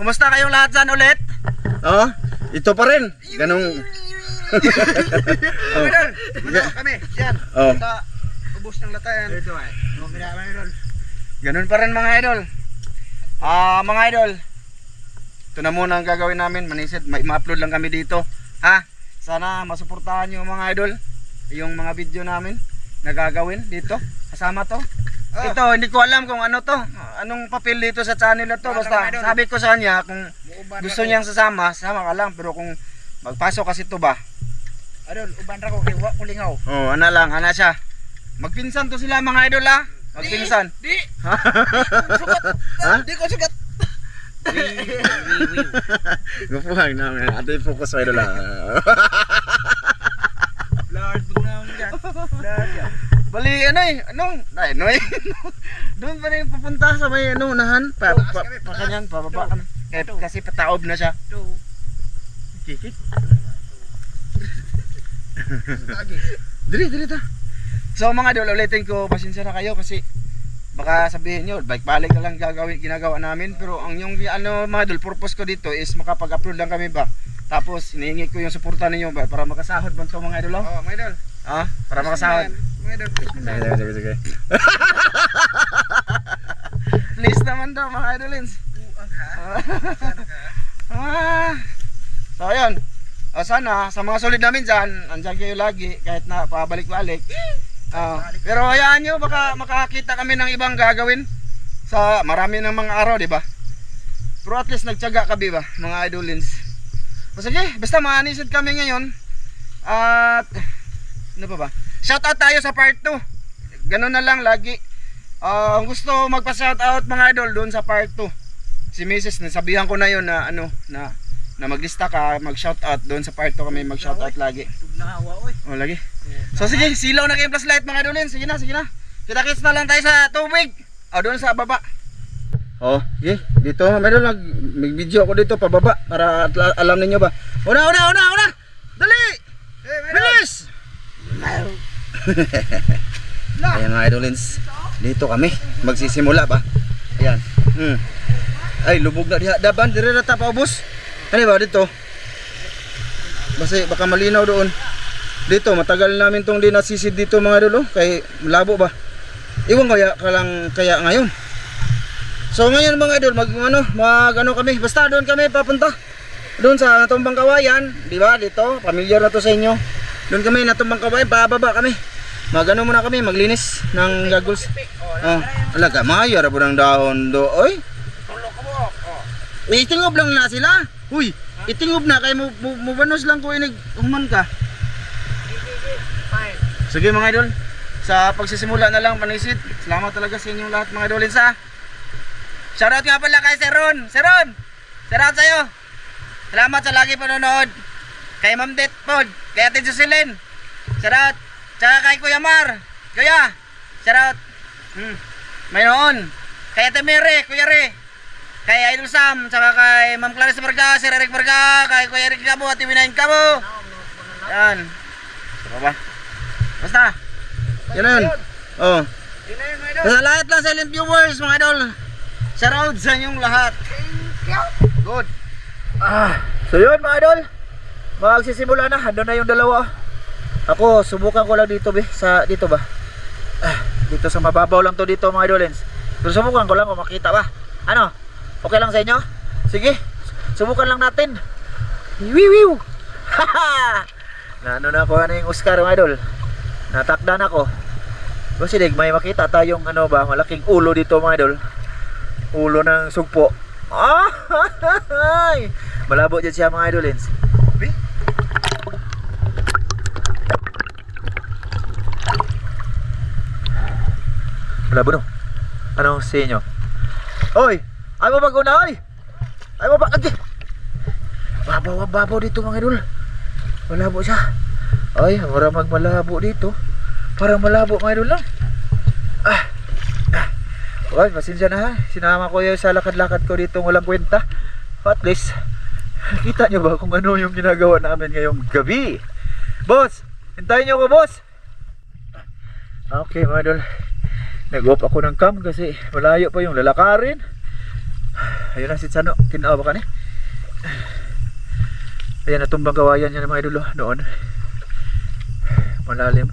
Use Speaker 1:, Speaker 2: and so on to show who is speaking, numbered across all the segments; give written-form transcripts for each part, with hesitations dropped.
Speaker 1: Kumusta kayong lahat dyan ulit?
Speaker 2: Oh, ito pa rin. Ganong...
Speaker 1: Oh. Idol, kami, yan.
Speaker 2: Oh.
Speaker 1: Sa ubos ng latayan.
Speaker 3: Ito ay. Mga idol.
Speaker 1: Ganun pa rin mga idol. Mga idol. Ito na muna ang gagawin namin. Manisid, ma-upload lang kami dito. Ha? Sana masuportahan nyo mga idol. Yung mga video namin na gagawin dito. Kasama to. Ito, hindi ko alam kung ano to. Anong papel dito sa channel na to. Basta sabi ko sa kanya kung gusto niyang sasama, sama ka lang. Pero kung magpasok kasi to ba?
Speaker 3: Idol, uban ra ko kay wa ko lingaw.
Speaker 1: Oh, ana lang, ana siya. Magpinsan to sila mga idol ha. Magpinsan.
Speaker 3: Di.
Speaker 1: Sukat.
Speaker 2: Ha?
Speaker 3: Di ko sugat.
Speaker 2: Gupuhan namin. Ate focus sa idol lang.
Speaker 3: Lord, bugnaw niya. Lord.
Speaker 1: Bali ano eh, anong? Ay, no eh. Doon pa rin pupunta sa may ano unahan. Pa kanyan, pababa kami. Kasi pataob na siya. Kikik. Dili ta. So mga idol, ulitin ko, pasensya na kayo kasi baka sabihin nyo, balik na lang ginagawa namin. Pero ang yung ano mga idol, purpose ko dito is makapag-upload lang kami ba. Tapos hinihingi ko yung suporta ninyo ba para makasahod ba ito mga idol?
Speaker 3: Oh, mga idol.
Speaker 1: Para makasahod.
Speaker 3: Mga idol, please naman.
Speaker 2: Sige.
Speaker 1: Please naman daw mga idolins.
Speaker 3: Buang ha. Sana ka.
Speaker 1: So ayun. Sana sa mga solid namin dyan, andyan kayo lagi kahit na pabalik-balik. Pero hayaan nyo, baka makakita kami ng ibang gagawin sa marami ng mga araw, di ba? Pero at least nagtiyaga kami ba, mga idolins. O sige, basta maanisid kami ngayon. At ano pa ba? Shoutout tayo sa part 2. Ganun na lang lagi. Gusto magpa-shoutout mga idol doon sa part 2. Si Mrs. nasabihan ko na yun na ano na maglista ka, mag-shoutout doon sa part 2 kami mag-shoutout lagi.
Speaker 3: Tugnawa oy.
Speaker 1: Oh, lagi. So sige, silaw na kayong flashlight mga idolin. Sige na. Kita-kits na lang tayo sa tubig. Doon sa baba. Oh, sige. Dito, meron mag-video ako dito pababa para alam niyo ba. Una. Dali! Bilis! Ayan mga idolins. Dito kami magsisimula ba. Ayan. Ay, lubog na diha. Daban, dire na ta paubos. Ano ba dito? Baka malinaw doon. Dito, matagal namin tong di nasisid dito mga idol, kay malabo ba. Iwan kaya ngayon. So ngayon mga idol, mag ano kami, basta doon kami papunta. Doon sa Natumbang Kawayan, di ba? Dito, familiar na to sa inyo. Doon kami Natumbang Kawayan, pababa kami. Magano muna kami, maglinis ng goggles. Alaga, mayara po ng dahon do. Oy. Itingob lang na sila. Uy, itingob na kay mo banos lang ko inig human ka. Sige mga idol, sa pagsisimula na lang panisid. Salamat talaga sa inyong lahat mga idolins ha. Shoutout nga pala kay Sir Ron. Shoutout sa'yo. Salamat sa lagi panonood. Kay Ma'am Det Pod, kay Ate Jocelyn. Shoutout. Tsaka kay Kuya Mar. Kuya, shoutout. May noon. Kay Ate Mere, Kuya Re. Kay Idol Sam, tsaka kay Ma'am Clarice Barga, Sir Eric Barga, kay Kuya Eric Cabo, Ate Winayin Cabo. Yan. Saka ba? Basta. Yan na yun. Oh. Sa lahat lang silent viewers mga idol. Shoutout sa inyong lahat. Good. So yun mga idol, magsisimula na. Andun na yung dalawa. Ako subukan ko lang dito dito ba. Dito sa mababaw lang to dito mga idolens. Pero subukan ko lang kung makita ba. Ano? Okay lang sa inyo? Sige. Subukan lang natin. Wiwiw. Ano na ako yung Oscar mga idol. Natakdan ako. Kasi may makita tayong ano ba, malaking ulo dito mga idol. Ulo ng sugpo. Malabo dyan siya mga idolins. Malabo no? Anong sa inyo? Oy! Ay mo mag-una oy! Ay mo ba? Babaw dito mga idol. Malabo siya. Ay, marang magmalabo dito. Parang malabo mga idol lang. Ay, pasensya na ha. Sinama ko yung sa lakad-lakad ko dito walang kwenta. At least, kita nyo ba kung ano yung ginagawa namin ngayong gabi? Boss! Hintayin nyo ko, boss! Okay mga idol. Nag-off ako ng cam kasi malayo pa yung lalakarin.
Speaker 4: Ayun na si Sano, kinawa ka ni. Ayan, natumbang kawayan niya ng mga idol noon. Malalim.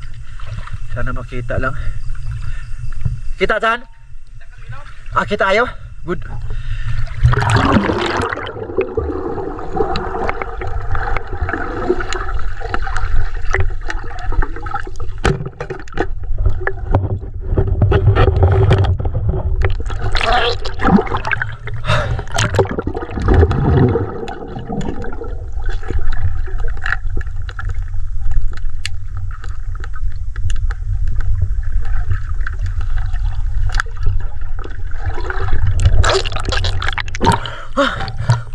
Speaker 4: Sana makita lang. Kita Chan? Ah, kita ayo. Good.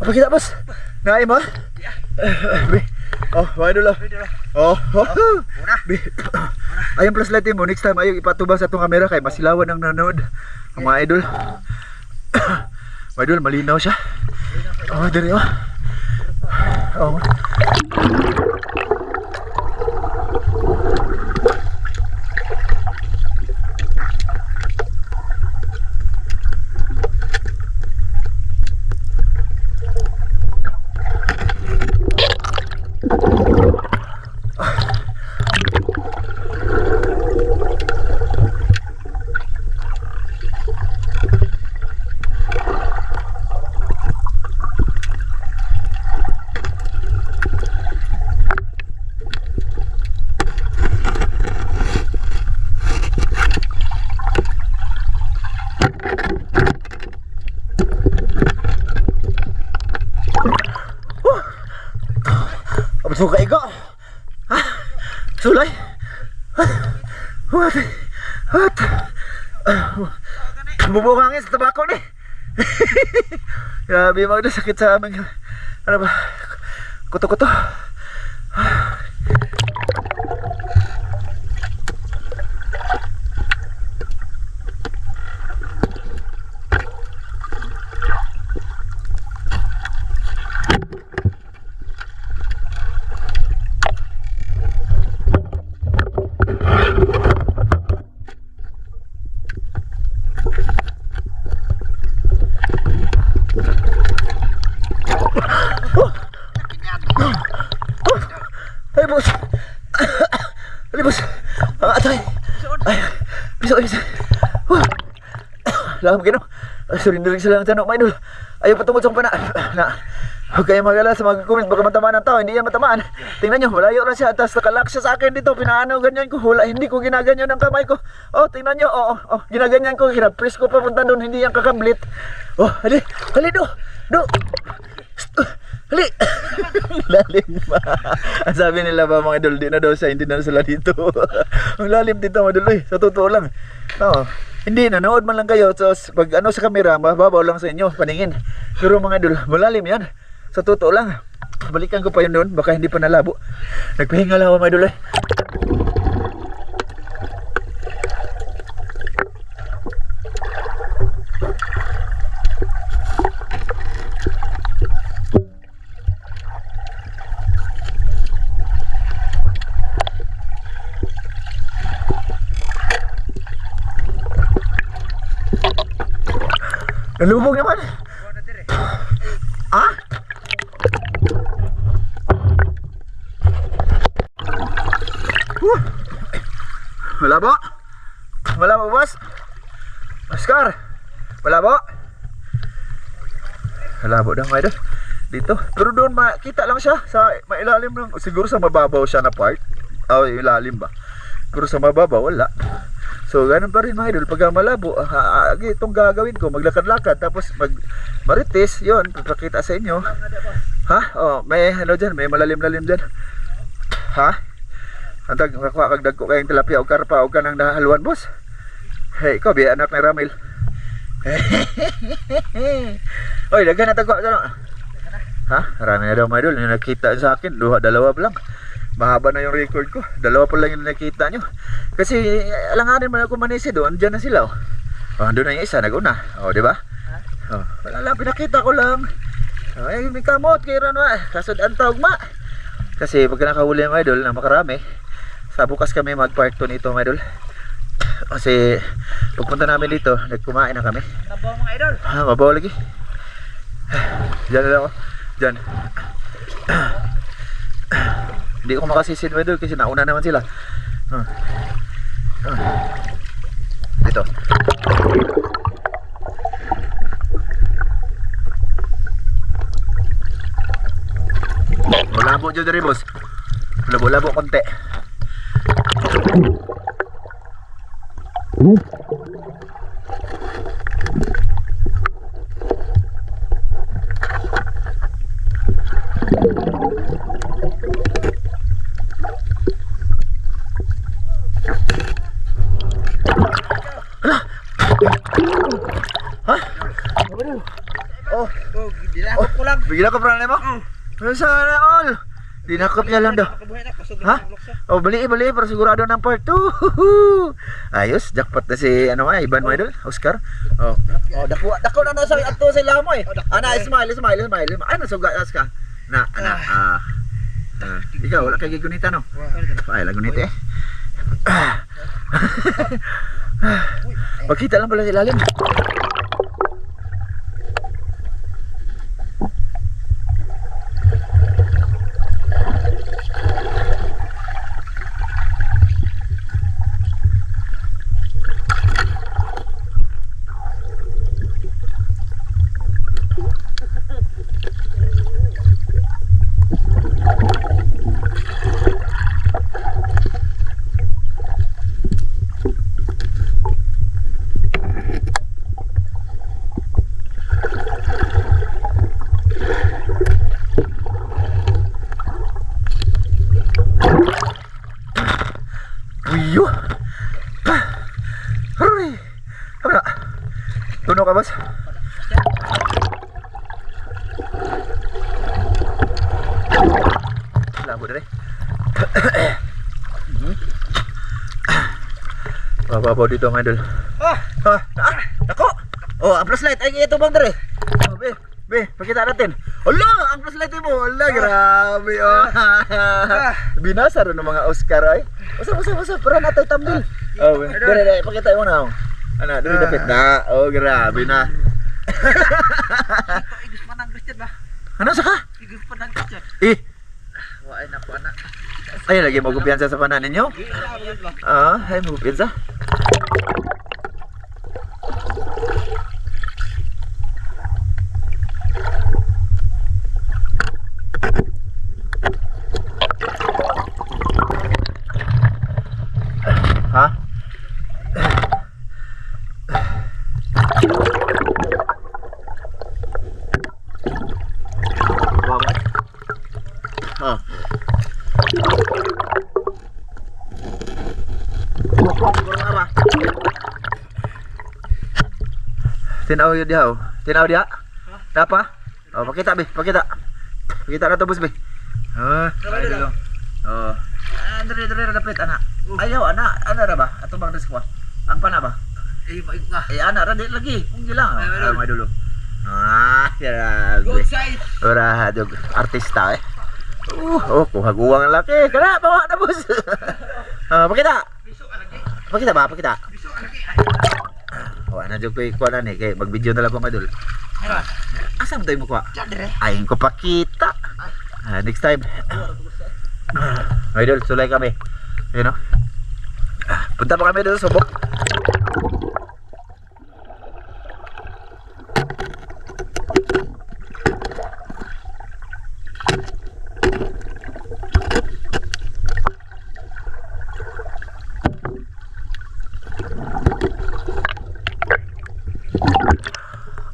Speaker 4: Apa kita bos? Naim ha? Oh, mga idol oh. Ayun plus light mo, next time ayaw ipatubang sa itong camera kay masilawan ang nanood. Ang mga idol. Mga idol, malinaw siya. Oh, dali oh. Oh. Suka iko. Ha? Sulay. What? Bubungangin sa tabako ni. Grabe mga sakit sa amin. Ano ba? Kuto-kuto. Ay bos. Ali bos. Ang atay. Ay. Bisa. Lang gino. Surinduring sila ng tanong, mga idol. Ayaw patungod sa pana. Na. Huwag kayo magala sa mga comment, baka matamaan ng tao, hindi yan matamaan. Tingnan nyo, malayo na siya, tapos nakalak siya sa akin dito, pinaano ganyan ko, hula, hindi ko ginaganyan ang kamay ko. Oh, tingnan nyo, ginaganyan ko, hinapris ko papunta doon, hindi yan kakablit. Oh, hali, do. Hali. Lalim ba? Ang sabi nila ba mga idol, di na daw siya, hindi na sila dito. Ang lalim dito mga idol, sa totoo lang. No, hindi, nanood man lang kayo, so pag ano sa kamera, mababaw lang sa inyo, paningin. Pero mga idol, malalim yan. Sa totoo lang, balikan ko pa yun doon, baka hindi pa nalabo. Nagpahinga lang ako mga idol. Nalubog naman. Ah? Malabo? Malabo boss? Oscar? Malabo? Malabo daw mga idol. Dito. Pero doon makita lang siya sa mailalim lang. Siguro sa mababaw siya na part. Ilalim ba? Pero sa mababaw wala. So ganun pa rin mga idol. Pag malabo, itong gagawin ko, maglakad-lakad, tapos marites, yun, papakita sa inyo. Ha? Oh, may ano dyan, may malalim-lalim dyan. Ha? Antag, kagdag ko kayong tilapia o karpa o kanang nahaluan, boss. Hey, ikaw, biya anak ni Ramil. Oy, dagan na tagwa. Ha? Marami na daw mga idol. Yung nakita sa akin, dalawa pa lang. Mahaba na yung record ko. Dalawa pa lang yung nakita nyo. Kasi alanganin man ako manisi doon. Diyan na sila. Doon na yung isa. Nag-una. Diba? Wala lang. Pinakita ko lang. Ay, may kamot. Kaya ano kasod ang tawag ma. Kasi pagka nakahuli yung idol na makarami, sa bukas kami mag-part 2 nito mga idol. Kasi pagpunta namin dito, nagkumain na kami.
Speaker 3: Nabaw mga idol.
Speaker 4: Mabaw lagi. Diyan na lang ako. Diyan. Hindi ko makasisid mo doon kasi nauna naman sila. Dito. Malabo dyan rin, boss. Labo-labo konti. Oh,
Speaker 3: Oh, dinakot ko lang.
Speaker 4: bigla ka pala mo? Sana all. Dinakot niya lang daw.
Speaker 3: Kabuhay na, pasog
Speaker 4: Ha?
Speaker 3: na sa
Speaker 4: Oh, bali para sigurado ng part 2. Ayos, jackpot na si ano nga, Ivan mo idol, Oscar. Oh. Oh, dako na nasa ato sa lamo eh. Ana, smile. Ay, nasuga ka. Na, ana. Ikaw wala kay gigunita no. Ay, lagunita eh. Magkita lang pala sa ilalim. Uyo. Hurry. Habla. Tuno ka, boss? Labo na rin. Bababaw dito mga idol. Ako! Oh, ang flashlight. Ay, ito bang dere? Oh, be, pakita natin. Hala, ang flashlight mo. Hala, grabe. Oh. Binasa rin ng mga Oscar ay. Basta. Para natin thumbnail. Oh, dere, pakita mo na. Ano, dere dapit na. Oh, grabe na.
Speaker 3: Igos pa ng Christian ba?
Speaker 4: Ano sa ka?
Speaker 3: Igos pa ng Christian.
Speaker 4: Eh,
Speaker 3: Waay na po na.
Speaker 4: ay lagi mo kumpiyansa sa panan ninyo. Ay mo kumpiyansa. Ha? Oh. Tinaw yun diha oh. Tinaw diha? Dapa? Oh, pakita be, pakita. Pakita na to boss be. Ay dilo. Oh. Dere dapit ana. Ayaw ana, ana ra ba? Ato bang diskwah? Ang pana ba?
Speaker 3: Maig ka.
Speaker 4: Ana ra di lagi. Kung gilang.
Speaker 3: Ay,
Speaker 4: Ay, may dulo. Grabe.
Speaker 3: Side.
Speaker 4: Ora dog artista eh. Kuhaguang ang laki. Kana bawa na boss. Pakita.
Speaker 3: Biso ka lagi.
Speaker 4: Pakita ba? Pakita.
Speaker 3: Biso ka lagi.
Speaker 4: Na jud koy kuan ani kay mag-video na lang ko idol. Asa mo tayo mo kuha?
Speaker 3: Diyan dire.
Speaker 4: Ayon ko pakita. Next time. Idol, sulay kami. You know? Punta pa kami doon sa Subok.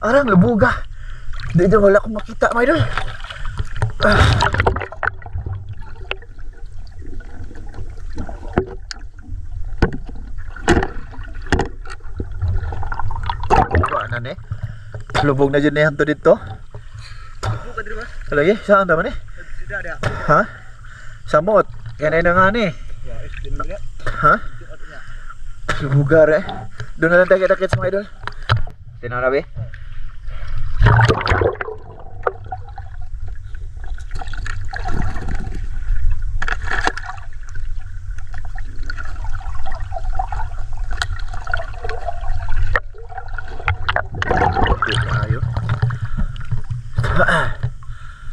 Speaker 4: Arang lubuga. Di dyan wala akong makita, my idol. Ano eh? Lubog na dyan na yan to dito.
Speaker 3: Buka dire ba?
Speaker 4: Lagi, saan naman eh?
Speaker 3: Sida dia.
Speaker 4: Ha? Samot. Yan ay na nga ni.
Speaker 3: Ya, din mo dia.
Speaker 4: Ha? Lubugar eh. Doon na lang takit-takit sa mga idol. Tinarabi.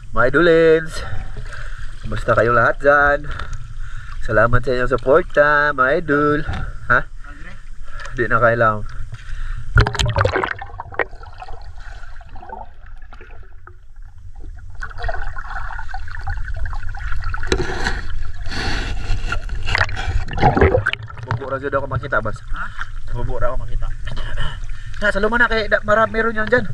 Speaker 4: Mga idolins, kumusta kayong lahat dyan? Salamat sa inyong suporta, mga idol. Ha? Di na kailangan. Bubura dyan ako makita, Bas.
Speaker 3: Ha?
Speaker 4: Bubura ako makita. Sa luman na, kaya marami meron yan dyan.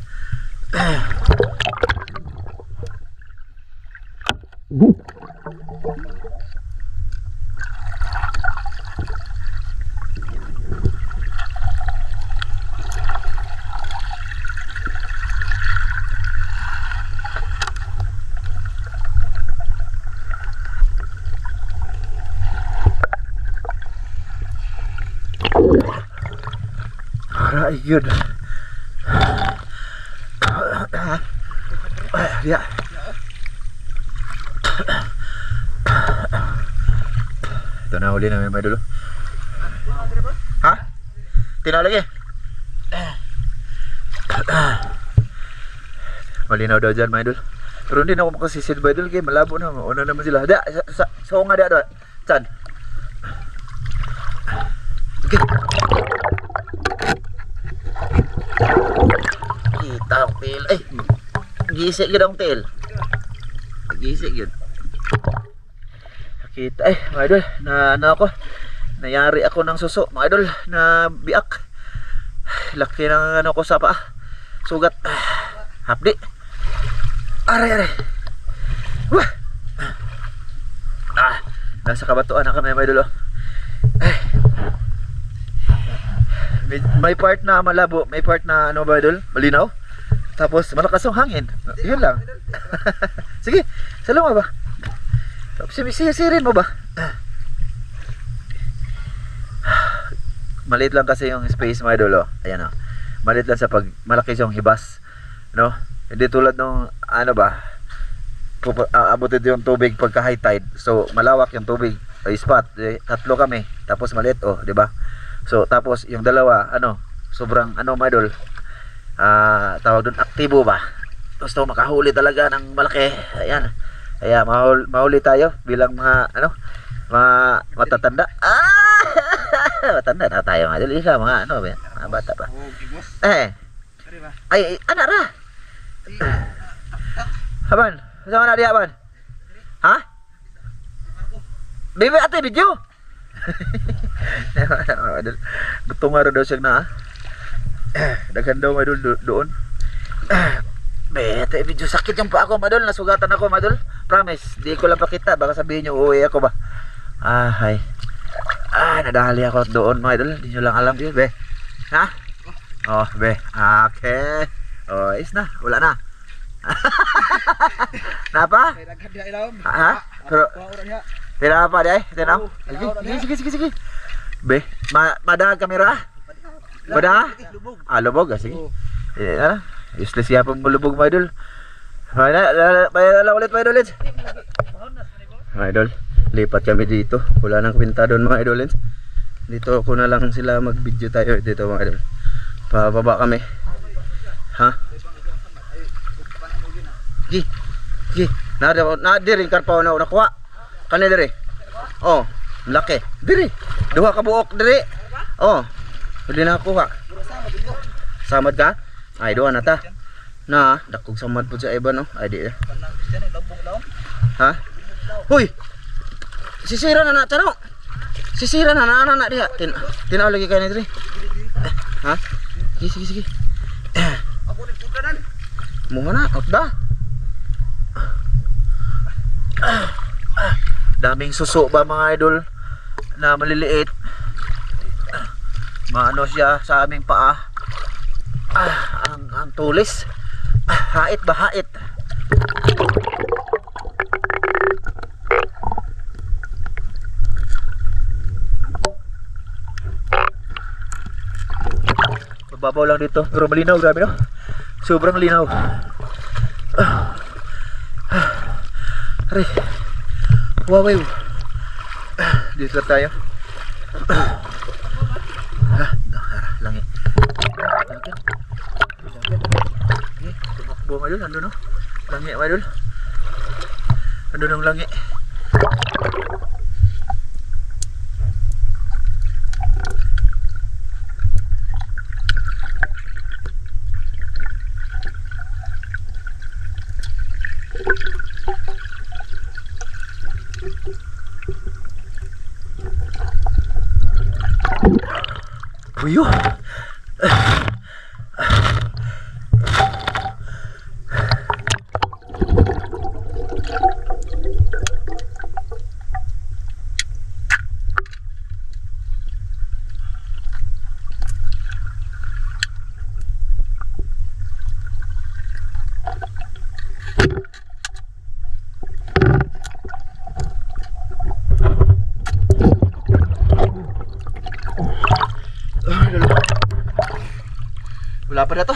Speaker 4: Aray, yun. Ya. Ito na huli namin, mga idol. Ha? Tinaw lagi. Malinaw daw dyan, mga idol. Pero hindi na ako makasisid, mga idol, kaya malabo na. Una naman sila. Da, sa nga da, da. Saan? Okay. Kita ang tail. Ay, gisik yun ang tail. Gisik yun. Kita, ay, mga idol, na ano ako, nayari ako ng suso, mga idol, na biak. Laki ng ano ko sa paa. Sugat. Hapdi. Aray, aray. Wah. Nasa kabatuan na kami, mga idol. Ay. May part na malabo, may part na ano ba, idol? Malinaw. Tapos malakas ang hangin. Yun lang. Sige, salunga ba? Sisirin mo ba? Maliit lang kasi yung space, mga idol. Ayan o. Maliit lang sa pag malaki yung hibas. No? Hindi tulad nung ano ba? Aabutin yung tubig pagka high tide. So malawak yung tubig. Spot. Tatlo kami. Tapos maliit, oh, di ba? So tapos yung dalawa, ano, sobrang ano, mga idol. Tawag doon, aktibo ba? Gusto makahuli talaga ng malaki. Ayan. Kaya mahuli tayo bilang mga ano, mga matatanda. Matanda na tayo, mga idol. Isa mga ano, mga bata pa. Ay, anak ra. Haban, sama na diya, Haban. Ha? Bibi ate video. Gusto nga daw siya na. Daghan daw, mga idol, doon. Bete, video sakit yung pa ako, madol. Nasugatan ako, madol. Promise, di ko lang pakita. Baka sabihin nyo, uwi ako ba? Hay. Nadali ako doon, mga idol. Di nyo lang alam yun, be. Ha? Oh, be. Okay. Oh, is na. Wala na. Napa? Ha? Pero, tira pa, di? Tira? Sige. Be, madang kamera? Madang? Lubog, sige. Ano? Useless yapon mo lubog, mga idol. Bayala ulit, mga idol. Mga idol, lipat kami dito. Wala nang kwenta doon, mga idol. Dito ako na lang sila mag-video tayo dito, mga idol. Pababa kami. Ha? Gi. Nadiring karpaw na nakuha. Kani diri. Oh, laki. Diri. Duha ka buok diri. Oh. Pwede na nakuha. Samad ka? Ay, doon na ta. Na, dakog samad po sa iba, no? Ay, di. Ha? Huy! Sisira na tanong. Sisira na diha. Tinaw lagi kayo nito. Ha? Sige.
Speaker 3: Ako ni pudanan.
Speaker 4: Munga na, da. Daming suso ba, mga idol? Na maliliit. Maano siya sa aming paa. Ang tulis. Hait ba, hait? Mababaw lang dito, pero malinaw, grabe, no? Sobrang linaw. Aray. Wow. Dito tayo. Langi. Tumakbo, madul, ano, no? Langi, madul. Ano nang langi? Puyo. Wala pa na to.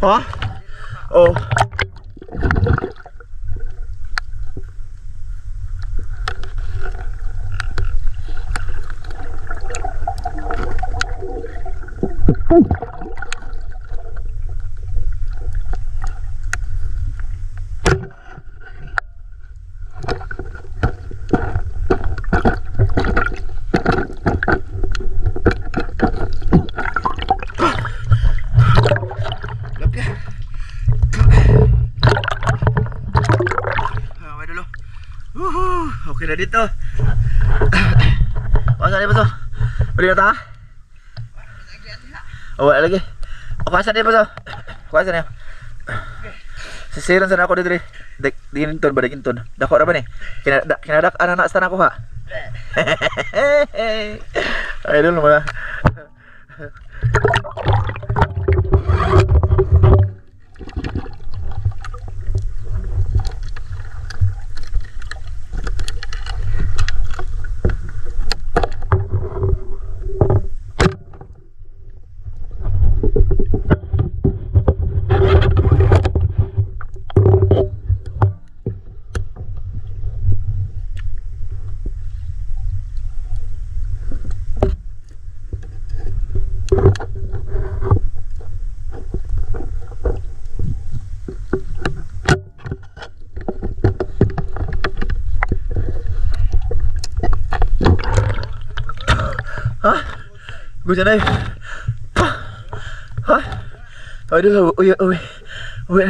Speaker 4: Ha? Oh. Okay na dito. Pasan di ba to? Pwede na ta? Oh, wala lagi. O, pasan di ba to? Pasan na. Sisiran sana ako dito. Dininton ba? Dininton. Dako na ba ni? Kinadak anak sana ako ha? Ay, doon mo na. Ha? Gusto na yun. Ha? Idol, uwi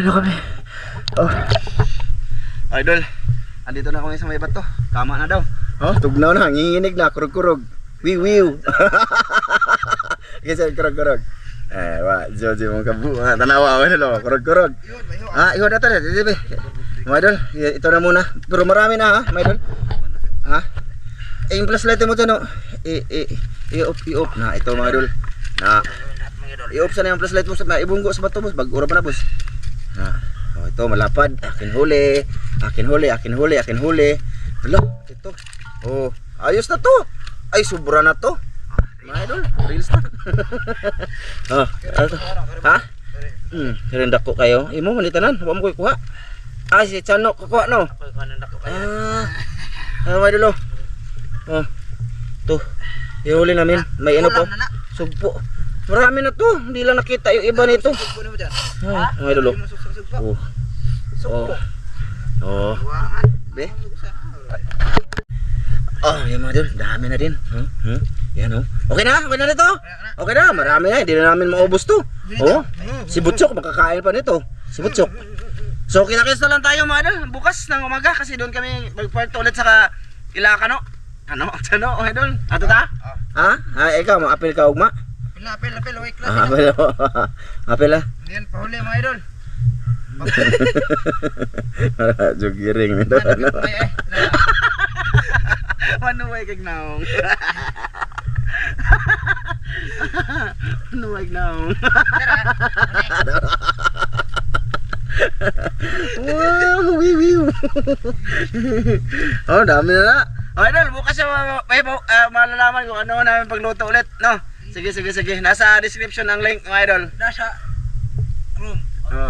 Speaker 4: na kami. Oh.
Speaker 1: Idol, andito na kami sa may bato. Tama na daw.
Speaker 2: Oh, tugnaw na, nginginig na, kurog-kurog. Wiw-wiw. Kasi kurog-kurog. Joji mong kabu. Tanawa, ano, kurog-kurog. Ihod na to, dito. Mga idol, ito na muna. Pero marami na ha, mga idol. Ha? Yung flashlight mo to, no? I-off na. Ito mga idol. Na. I-off sana yung flashlight mo. Ibunggo sa bato mo. Bag-ura pa na, boss. Oh, ito, malapad. Akin huli. Hala, ito. Oh, ayos na to. Ay, sobra na to. Mga idol, reels na. Ano to? Ha? Rindak ko kayo. Imo, malitanan. Huwag mo kuha. Ay, si Chano, kukuha, no? Mga idol, oh. To. Ihuli namin. May ano po. Sugpo. Marami na to. Hindi lang nakita yung iba nito. Mga idol, oh. Oh. Be? Oh, yan mga idol. Dami na din. Yan, oh. Okay na ito. Okay na. Marami na. Hindi na namin maubos to. Oh. Si Butchok, makakain pa nito. Si Butchok. So, kinakis na lang tayo mga idol. Bukas ng umaga. Kasi doon kami mag-part ulit sa Ilacano. Ano, idol? Ato ta? Ha? Ikaw, ma-apel ka, ugma?
Speaker 3: Apel, wait lang.
Speaker 2: Apel ah.
Speaker 3: Yan, pahuli mga idol.
Speaker 2: Jogiring nito.
Speaker 1: Manuway kag naong. No, like now.
Speaker 2: Wow, wiwiw. Oh, dami na na.
Speaker 1: Okay, Idol, bukas may malalaman kung ano namin pagluto ulit, no? Sige. Nasa description ang link, mga Idol.
Speaker 3: Nasa room.
Speaker 1: Oo.